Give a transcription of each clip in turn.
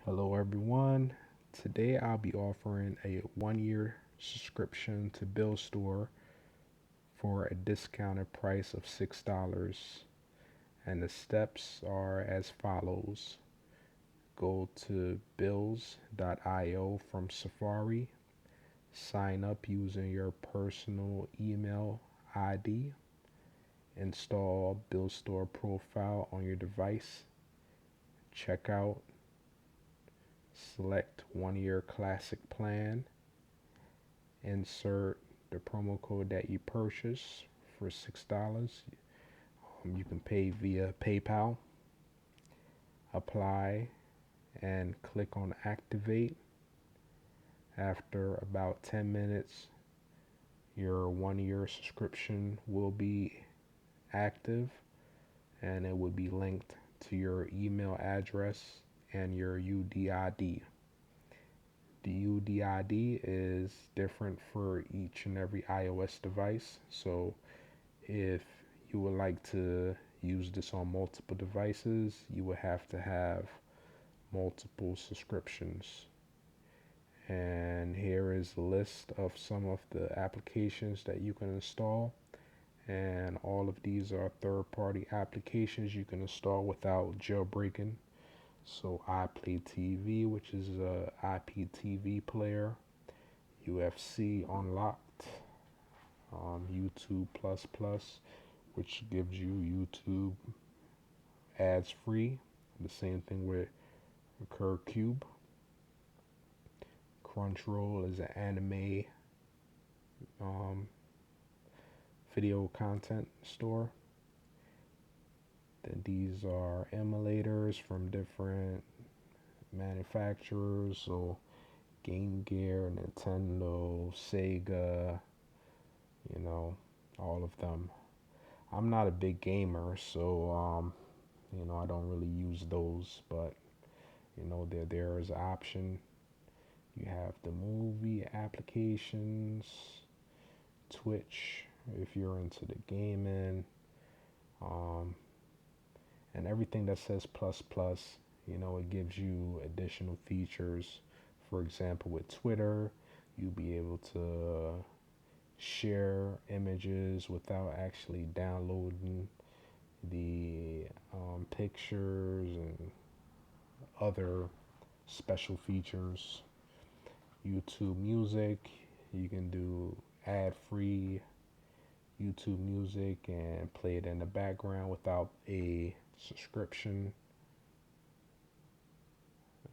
Hello, everyone. Today I'll be offering a 1 year subscription to Buildstore for a discounted price of $6. And the steps are as follows: go to bills.io from Safari, sign up using your personal email ID, install Buildstore profile on your device, check out, select 1 year classic plan, insert the promo code that you purchase for $6. You can pay via PayPal, apply, and click on activate. After about 10 minutes, your 1 year subscription will be active and it will be linked to your email address and your UDID. The UDID is different for each and every iOS device. So if you would like to use this on multiple devices, you would have to have multiple subscriptions. And here is a list of some of the applications that you can install. And all of these are third-party applications you can install without jailbreaking. So iPlay TV, which is a IPTV player, UFC Unlocked, YouTube Plus Plus, which gives you YouTube ads free. The same thing with Cube. Crunchyroll is an anime um, video content store. Then these are emulators from different manufacturers, so Game Gear, Nintendo, Sega, you know, all of them. I'm not a big gamer, so I don't really use those, but they're there as an option. You have the movie applications, Twitch if you're into the gaming, um, and everything that says plus plus. It gives you additional features. For example, with Twitter, you'll be able to share images without actually downloading the pictures and other special features. YouTube Music, you can do ad-free YouTube Music and play it in the background without a subscription.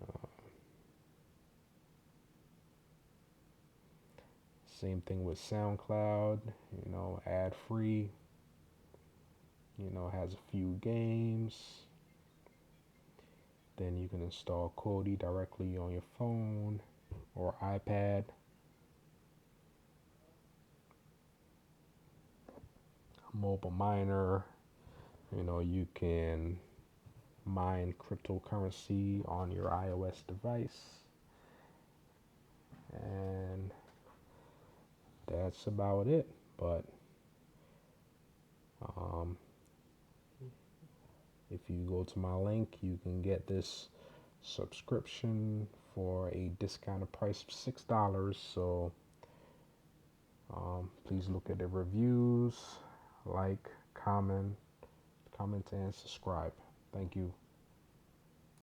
Uh, Same thing with SoundCloud, ad-free. Has a few games. Then you can install Kodi directly on your phone or iPad. Mobile miner, you can mine cryptocurrency on your iOS device. And that's about it. But um, if you go to my link, you can get this subscription for a discounted price of $6. So please look at the reviews, like, comment, and subscribe. Thank you.